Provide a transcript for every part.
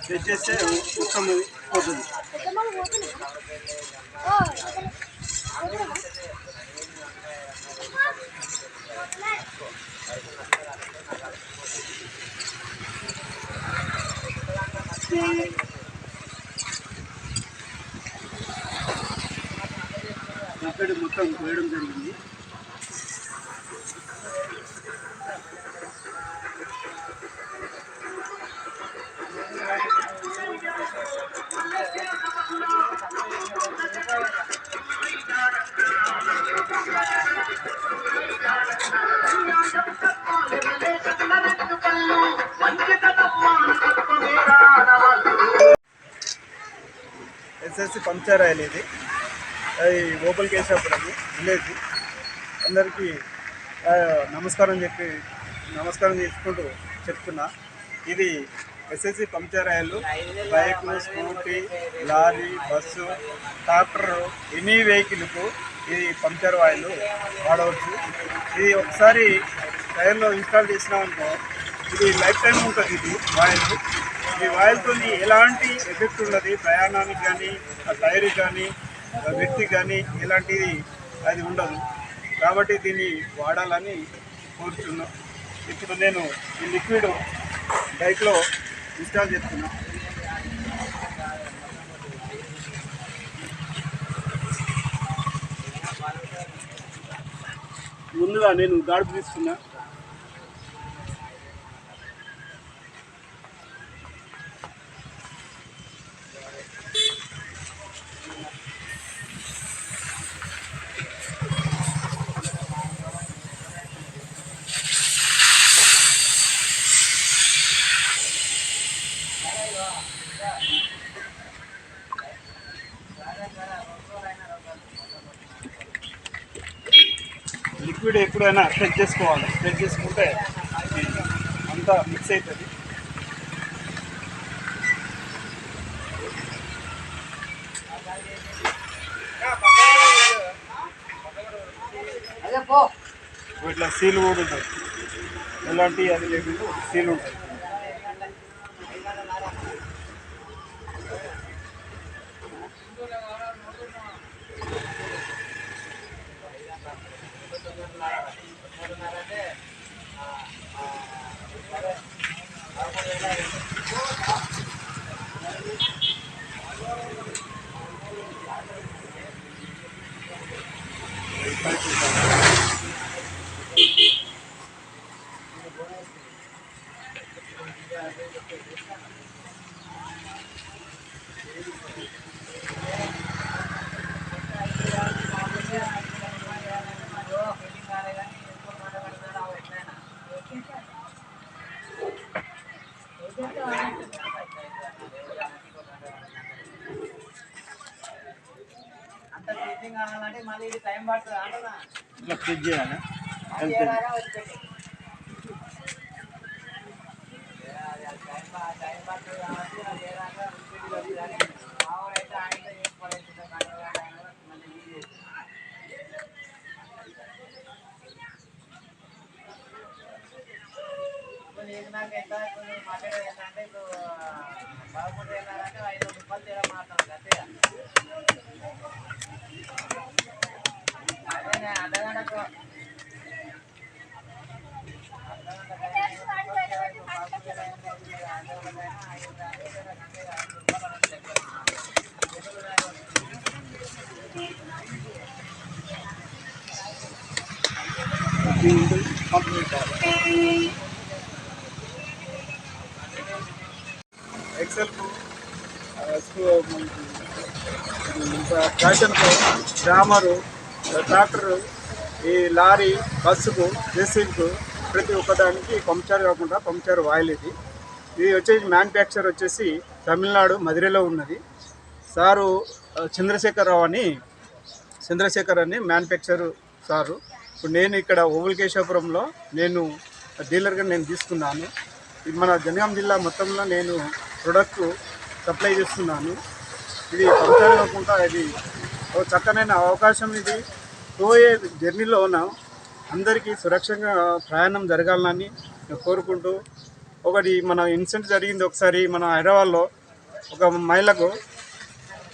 చేస్తే మొత్తం పోతుంది. ఇక్కడ మొత్తం పోయడం జరిగింది. ఎస్ఎస్సి పంక్చర్ ఆయిల్ ఇది. అది ఓపల్ కేశాపురం విలేజ్. అందరికీ నమస్కారం చేసుకుంటూ చెప్తున్నా. ఇది SSC puncture oil bike, scooty, lorry, bus, tractor, any వెహికల్కు ఇది పంక్చర్ ఆయిల్ వాడవచ్చు. ఇది ఒకసారి టైర్లో ఇన్స్టాల్ చేసినామనుకో ఇది లైఫ్ టైం ఉంటుంది. ఇది ఆయిల్, ఈ ఆయిల్తో ఎలాంటి ఎఫెక్ట్ ఉండదు ప్రయాణానికి కానీ, టైర్కి కానీ, వ్యక్తికి కానీ ఎలాంటిది అది ఉండదు. కాబట్టి దీన్ని వాడాలని కోరుతున్నాను. ఇప్పుడు నేను ఈ లిక్విడ్ బైక్లో ఇన్స్టాల్ చేస్తున్నా. ముందుగా నేను గాడుపు తీస్తున్నా. లిక్విడ్ ఎప్పుడైనా స్ప్రెడ్ చేసుకోవాలి. స్ప్రెడ్ చేసుకుంటే అంతా మిక్స్ అవుతుంది. ఇట్లా సీల్ కూడా ఉంటుంది. ఎలాంటి అది లేదు, సీల్ ఉంటుంది. ఇట్లా ఫ్రిడ్జ్ చేయాలి. ఎక్సెల్కు ఫ్యాషన్కు, గ్రామరు, ట్రాక్టరు, ఈ లారీ, బస్సుకు, జెసిబికు ప్రతి ఒక్కదానికి పంక్చర్ కాకుండా పంక్చర్ ఆయిల్ ఇది. ఇది వచ్చేసి మ్యానుఫ్యాక్చర్ వచ్చేసి తమిళనాడు మధురైలో ఉన్నది. సారు చంద్రశేఖర్ అని మ్యానుఫ్యాక్చర్ సారు. ఇప్పుడు నేను ఇక్కడ ఓవల్ కేశాపురంలో నేను డీలర్గా తీసుకున్నాను. మన జనగాం జిల్లా మొత్తంలో నేను ప్రొడక్ట్ సప్లై చేస్తున్నాను. ఇది పంచర్ కాకుండా ఇది ఒక చక్కనైన అవకాశం. ఇది పోయే జర్నీలో ఉన్న అందరికీ సురక్షంగా ప్రయాణం జరగాలని కోరుకుంటూ, ఒకటి మన ఇన్సిడెంట్ జరిగింది ఒకసారి మన హైదరాబాద్లో. ఒక మహిళకు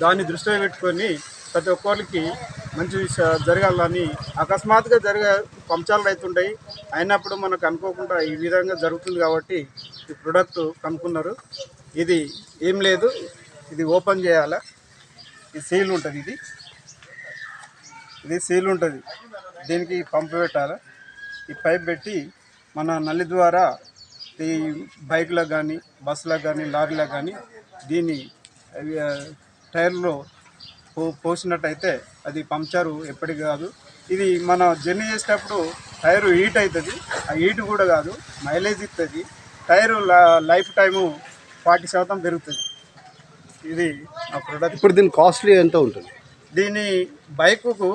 దాన్ని దృష్టిలో పెట్టుకొని ప్రతి ఒక్కరికి మంచి జరగాలని అకస్మాత్తుగా పంచాలు అవుతుంటాయి. అయినప్పుడు మనకు అనుకోకుండా ఈ విధంగా జరుగుతుంది కాబట్టి ఈ ప్రోడక్ట్ కనుక్కున్నారు. ఇది ఏం లేదు, ఇది ఓపెన్ చేయాలా, ఇది సీల్ ఉంటుంది, ఇది సీల్ ఉంటుంది. దీనికి పంపు పెట్టాలి. ఈ పైప్ పెట్టి మన నల్లి ద్వారా ఈ బైక్లకు కానీ బస్సులకు కానీ లారీలకు కానీ దీన్ని టైర్లో పోసినట్టయితే అది పంక్చరు ఎప్పటికి కాదు. ఇది మన జర్నీ చేసేటప్పుడు టైరు హీట్ అవుతుంది. ఆ హీట్ కూడా కాదు, మైలేజ్ ఇస్తుంది. టైరు లైఫ్ టైము 40% పెరుగుతుంది. ఇది నా ప్రోడక్ట్. ఇప్పుడు దీని కాస్ట్లీ ఎంత ఉంటుంది? దీని బైకుకు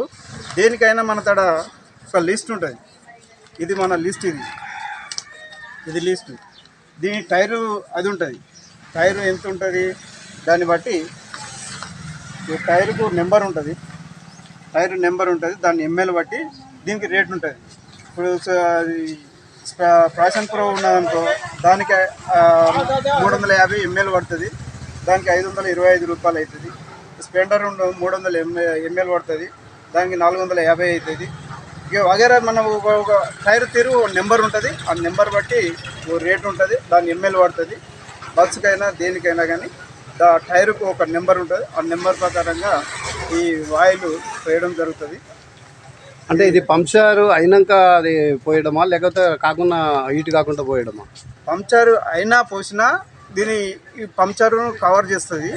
దేనికైనా మన తడ ఒక లిస్ట్ ఉంటుంది. ఇది మన లిస్ట్, ఇది లిస్ట్. దీని టైరు అది ఉంటుంది. టైరు ఎంత ఉంటుంది దాన్ని బట్టి ఈ టైరుకు నెంబర్ ఉంటుంది. టైరు నెంబర్ ఉంటుంది, దాన్ని ఎంఎల్ బట్టి దీనికి రేట్ ఉంటుంది. ఇప్పుడు ప్యాషన్ ప్రో ఉన్నదనుకో దానికి 350 ఎంఎల్ పడుతుంది, దానికి 525 రూపాయలు అవుతుంది. స్ప్లెండర్ 300 ఎంఎల్ పడుతుంది, దానికి 450 అవుతుంది. ఇక వగేరా మనం ఒక టైర్ తీరు నెంబర్ ఉంటుంది, ఆ నెంబర్ బట్టి ఓ రేట్ ఉంటుంది, దాని ఎంఎల్ పడుతుంది. బస్సుకైనా దేనికైనా కానీ టైరుకు ఒక నెంబర్ ఉంటుంది, ఆ నెంబర్ ప్రకారంగా ఈ ఆయిల్ వేయడం జరుగుతుంది. అంటే ఇది పంక్చర్ అయినాక అది పోయడమా లేకపోతే కాకుండా హీట్ కాకుండా పోయడమా? పంక్చర్ అయినా పోసినా దీని ఈ పంక్చర్ను కవర్ చేస్తుంది.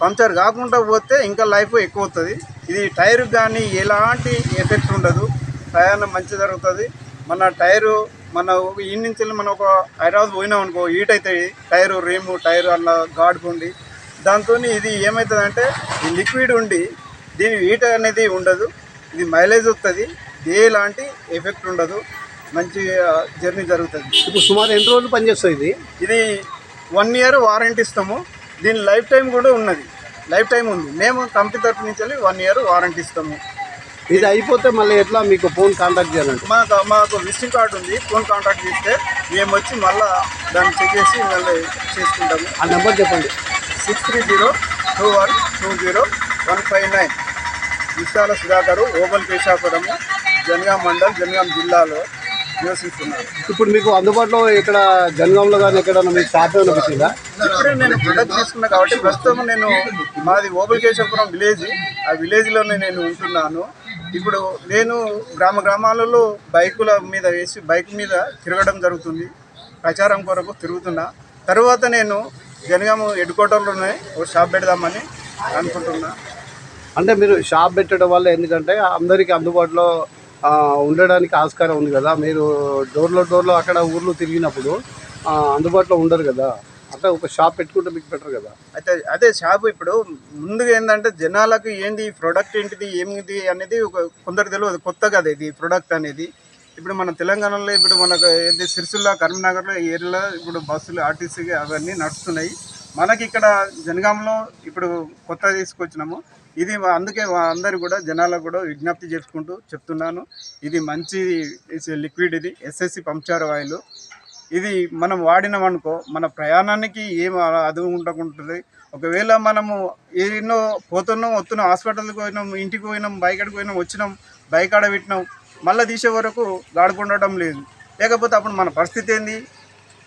పంక్చర్ కాకుండా పోతే ఇంకా లైఫ్ ఎక్కువ అవుతుంది. ఇది టైర్ కానీ ఎలాంటి ఎఫెక్ట్ ఉండదు, ప్రయాణం మంచి జరుగుతుంది. మన టైరు మన ఈ నుంచి మనం ఒక హైదరాబాద్ పోయినాం అనుకో హీట్ అవుతుంది. టైరు రేము టైరు అలా గాడుకుండి దాంతో ఇది ఏమవుతుందంటే ఈ లిక్విడ్ ఉండి దీని హీట్ అనేది ఉండదు. ఇది మైలేజ్ వస్తుంది, ఎలాంటి ఎఫెక్ట్ ఉండదు, మంచి జర్నీ జరుగుతుంది. ఇప్పుడు సుమారు ఎన్ని రోజులు పనిచేస్తుంది ఇది? ఇది 1 year వారంటీ ఇస్తాము. దీని లైఫ్ టైం కూడా ఉన్నది, లైఫ్ టైం ఉంది. మేము కంపెనీ తరఫు నుంచి 1 year వారంటీ ఇస్తాము. ఇది అయిపోతే మళ్ళీ ఎట్లా మీకు ఫోన్ కాంటాక్ట్ చేయాలంటే? మాకు విజిటింగ్ కార్డు ఉంది, ఫోన్ కాంటాక్ట్ చేస్తే మేము వచ్చి మళ్ళీ దాన్ని చెక్ చేసి మళ్ళీ చేసుకుంటాము. ఆ నెంబర్ చెప్పండి. 6302120159. విశాల సుధాకరు, ఓబల్ పేషాపురము, జనగాం మండల్, జనగాం జిల్లాలో నివసిస్తున్నారు. ఇప్పుడు మీకు అందుబాటులో ఇక్కడ జనగాంలో కానీ ఎక్కడన్నా మీకు షాప్ ఏమైనా పెట్టిందా? ఇప్పుడే నేను ప్రొడక్ట్ తీసుకున్నా కాబట్టి ప్రస్తుతం మాది ఓబల్ కేశాపురం విలేజ్, ఆ విలేజ్లోనే నేను ఉంటున్నాను. ఇప్పుడు నేను గ్రామాలలో బైకుల మీద వేసి బైక్ మీద తిరగడం జరుగుతుంది, ప్రచారం కొరకు తిరుగుతున్నా. తర్వాత నేను జనగాం హెడ్ క్వార్టర్లోనే ఒక షాప్ పెడదామని అనుకుంటున్నా. అంటే మీరు షాప్ పెట్టడం వల్ల ఎందుకంటే అందరికీ అందుబాటులో ఉండడానికి ఆస్కారం ఉంది కదా. మీరు డోర్లో అక్కడ ఊర్లో తిరిగినప్పుడు అందుబాటులో ఉండరు కదా. అంటే ఒక షాప్ పెట్టుకుంటే మీకు బెటర్ కదా. అయితే అదే షాపు ఇప్పుడు ముందుగా ఏంటంటే జనాలకు ఏంది ప్రోడక్ట్ ఏంటిది ఏమిది అనేది కొందరికి తెలియదు, కొత్త కదా ఇది ప్రోడక్ట్ అనేది. ఇప్పుడు మన తెలంగాణలో ఇప్పుడు మనకు ఏంటి సిరిసిల్ల కరీంనగర్లో ఈ ఏరియాలో ఇప్పుడు బస్సులు ఆర్టీసీ అవన్నీ నడుస్తున్నాయి. మనకి ఇక్కడ జనగాంలో ఇప్పుడు కొత్త తీసుకొచ్చినాము. ఇది అందుకే అందరు కూడా జనాలకు కూడా విజ్ఞప్తి చేసుకుంటూ చెప్తున్నాను, ఇది మంచి లిక్విడ్, ఇది ఎస్ఎస్సి పంక్చర్ ఆయిల్. ఇది మనం వాడినామనుకో మన ప్రయాణానికి ఏం అది ఉండకుంటుంది. ఒకవేళ మనము ఎన్నో పోతున్నాం వస్తున్నాం, హాస్పిటల్కి పోయినాం, ఇంటికి పోయినాం, బైక్ ఆడికి పోయినాం, వచ్చినాం, బైక్ ఆడ పెట్టినాం, మళ్ళీ తీసే వరకు గాడుకుండటం లేదు. లేకపోతే అప్పుడు మన పరిస్థితి ఏంది,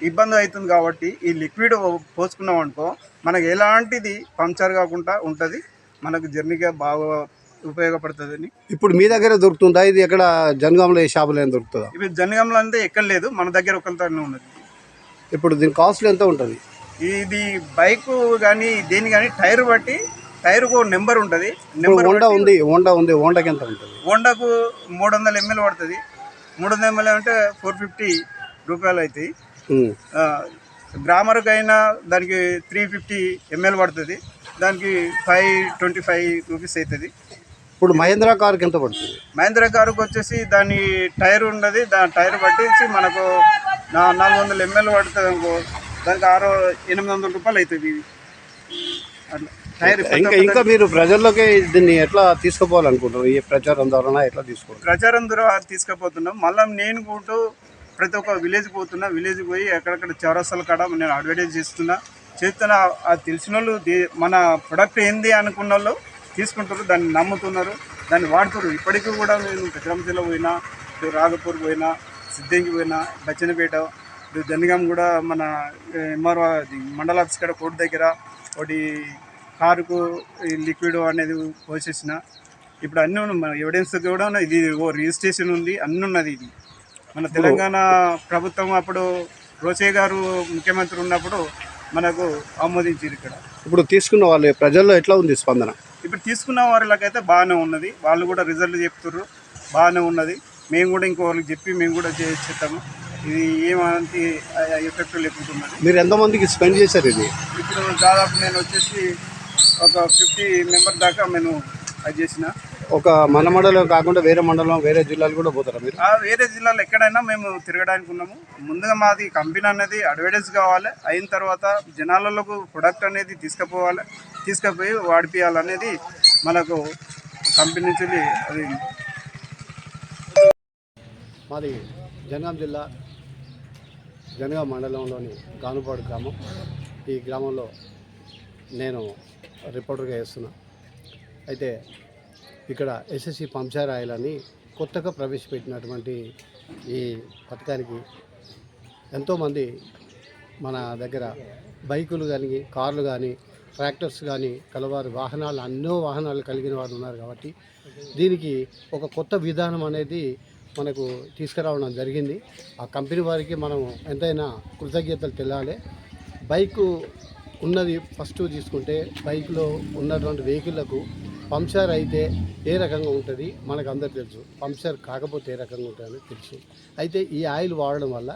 ఇబ్బంది అవుతుంది. కాబట్టి ఈ లిక్విడ్ పోసుకున్నాం అనుకో మనకు ఎలాంటిది పంక్చర్ కాకుండా ఉంటుంది, మనకు జర్నీగా బాగా ఉపయోగపడుతుందని. ఇప్పుడు మీ దగ్గర దొరుకుతుందా ఇది? ఎక్కడ జనగాంలో ఏ షాపులో ఏం దొరుకుతుందా? ఇప్పుడు జనగాంలో అంతే ఎక్కడ లేదు, మన దగ్గర ఒకరితోనే ఉన్నది. ఇప్పుడు దీని కాస్ట్ ఎంత ఉంటుంది? ఇది బైక్ కానీ దేని కానీ టైర్ బట్టి టైర్కు నెంబర్ ఉంటుంది. హోండాకి ఎంత ఉంటుంది? హోండాకు 300 ml పడుతుంది. 300 ml అంటే 450 రూపాయలు అవుతాయి. గ్రామర్కి అయినా దానికి 350 ml పడుతుంది, దానికి 525 రూపీస్ అవుతుంది. ఇప్పుడు మహేంద్ర కార్కి ఎంత పడుతుంది? మహేంద్ర కారుకు వచ్చేసి దాని టైర్ ఉన్నది, దాని టైర్ పట్టేసి మనకు 400 ml పడుతుంది అనుకో, దానికి 800 రూపాయలు అవుతుంది ఇది. అట్లా టైర్ ఇంకా మీరు ప్రజల్లోకి దీన్ని ఎట్లా తీసుకుపోవాలనుకుంటారు? ఈ ప్రచారం ద్వారా ఎట్లా తీసుకోవాలి? ప్రచారం ద్వారా తీసుకుపోతున్నాం. మళ్ళీ నేను కూడా ప్రతి ఒక్క విలేజ్ పోతున్నా, విలేజ్కి పోయి ఎక్కడెక్కడ చౌరస్తాల కాడ నేను అడ్వర్టైజ్ చేస్తున్నా. అది తెలిసిన వాళ్ళు మన ప్రొడక్ట్ ఏంది అనుకున్న వాళ్ళు తీసుకుంటారు, దాన్ని నమ్ముతున్నారు, దాన్ని వాడుతారు. ఇప్పటికీ కూడా నేను పెద్దరామచర్ల పోయినా, ఇటు రాగపూర్ పోయినా, సిద్దంకి పోయినా, బచ్చనపేట, ఇటు జనగాం కూడా మన ఎంఆర్ఓ మండల ఆఫీస్ కాడ కోర్టు దగ్గర ఒకటి కారుకు లిక్విడ్ అనేది పోసేసిన. ఇప్పుడు అన్నీ ఉన్నాయి, మన ఎవిడెన్స్ కూడా ఇది రిజిస్ట్రేషన్ ఉంది, అన్నీ ఉన్నది. ఇది మన తెలంగాణ ప్రభుత్వం అప్పుడు రోసయ్య గారు ముఖ్యమంత్రి ఉన్నప్పుడు మనకు ఆమోదించారు. ఇక్కడ ఇప్పుడు తీసుకున్న వాళ్ళు ప్రజల్లో ఎట్లా ఉంది స్పందన? ఇప్పుడు తీసుకున్న వారికైతే బాగానే ఉన్నది, వాళ్ళు కూడా రిజల్ట్ చెప్తుర్రు, బాగానే ఉన్నది. మేము కూడా ఇంకోళ్ళకి చెప్పి మేము కూడా చేస్తాము. ఇది ఏమంటే ఎఫెక్ట్ లేకుంటున్నది. మీరు ఎంతమందికి స్పెండ్ చేశారు ఇది? ఇప్పుడు దాదాపు నేను వచ్చేసి ఒక 50 మెంబర్ దాకా నేను అది చేసిన. ఒక మన మండలం కాకుండా వేరే మండలం, వేరే జిల్లాలు కూడా పోతారా మీరు? వేరే జిల్లాలో ఎక్కడైనా మేము తిరగడానికి ఉన్నాము. ముందుగా మాది కంపెనీ అనేది అడ్వర్టైజ్ కావాలి, అయిన తర్వాత జనాలకు ప్రొడక్ట్ అనేది తీసుకుపోయి వాడిపియాలనేది మనకు కంపెనీ నుంచి అది. మాది జనగాం జిల్లా జనగాం మండలంలోని గానుపాడు గ్రామం. ఈ గ్రామంలో నేను రిపోర్టర్గా చేస్తున్నా. అయితే ఇక్కడ ఎస్ఎస్సి పంప్చర్ ఆయిల్ అని కొత్తగా ప్రవేశపెట్టినటువంటి ఈ పథకానికి ఎంతోమంది మన దగ్గర బైకులు కానీ, కార్లు కానీ, ట్రాక్టర్స్ కానీ కలవారు వాహనాలు, ఎన్నో వాహనాలు కలిగిన వారు ఉన్నారు. కాబట్టి దీనికి ఒక కొత్త విధానం అనేది మనకు తీసుకురావడం జరిగింది. ఆ కంపెనీ వారికి మనం ఎంతైనా కృతజ్ఞతలు తెలాలి. బైకు ఉన్నది ఫస్ట్ తీసుకుంటే, బైక్లో ఉన్నటువంటి వెహికల్లకు పంక్చర్ అయితే ఏ రకంగా ఉంటుంది మనకు అందరికీ తెలుసు, పంక్చర్ కాకపోతే ఏ రకంగా ఉంటుందని తెలుసు. అయితే ఈ ఆయిల్ వాడడం వల్ల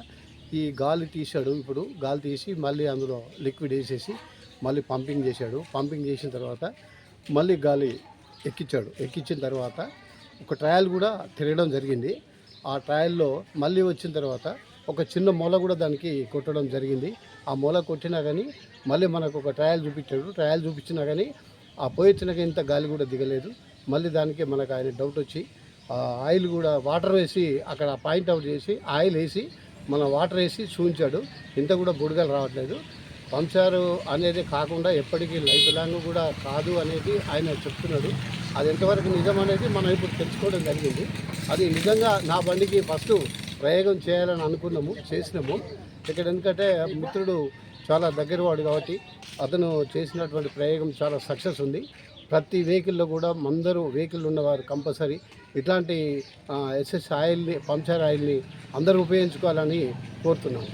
ఈ గాలి తీసాడు, ఇప్పుడు గాలి తీసి మళ్ళీ అందులో లిక్విడ్ వేసేసి మళ్ళీ పంపింగ్ చేశాడు. పంపింగ్ చేసిన తర్వాత మళ్ళీ గాలి ఎక్కించిన తర్వాత ఒక ట్రయల్ కూడా తిరగడం జరిగింది. ఆ ట్రయల్లో మళ్ళీ వచ్చిన తర్వాత ఒక చిన్న మొల కూడా దానికి కొట్టడం జరిగింది. ఆ మొల కొట్టినా కానీ మళ్ళీ మనకు ఒక ట్రయల్ చూపించాడు. ట్రయల్ చూపించినా కానీ ఆ పోయొచ్చినాక ఇంత గాలి కూడా దిగలేదు. మళ్ళీ దానికి మనకు ఆయన డౌట్ వచ్చి ఆయిల్ కూడా వాటర్ వేసి అక్కడ పాయింట్అవుట్ చేసి ఆయిల్ వేసి మన వాటర్ వేసి చూపించాడు. ఇంత కూడా బుడగలు రావట్లేదు. పంక్చర్ అనేది కాకుండా ఎప్పటికీ లైఫ్ లాంగ్ కూడా కాదు అనేది ఆయన చెప్తున్నాడు. అది ఎంతవరకు నిజం అనేది మనం ఇప్పుడు తెలుసుకోవడం జరిగింది. అది నిజంగా నా బండికి ఫస్ట్ ప్రయోగం చేయాలని అనుకున్నాము, చేసినాము. ఇక్కడ ఎందుకంటే మిత్రుడు చాలా దగ్గరవాడు కాబట్టి అతను చేసినటువంటి ప్రయోగం చాలా సక్సెస్ ఉంది. ప్రతి వెహికల్లో కూడా అందరూ వెహికల్ ఉన్నవారు కంపల్సరీ ఇట్లాంటి ఎస్ఎస్ ఆయిల్ని, పంక్చర్ ఆయిల్ని అందరూ ఉపయోగించుకోవాలని కోరుతున్నాము.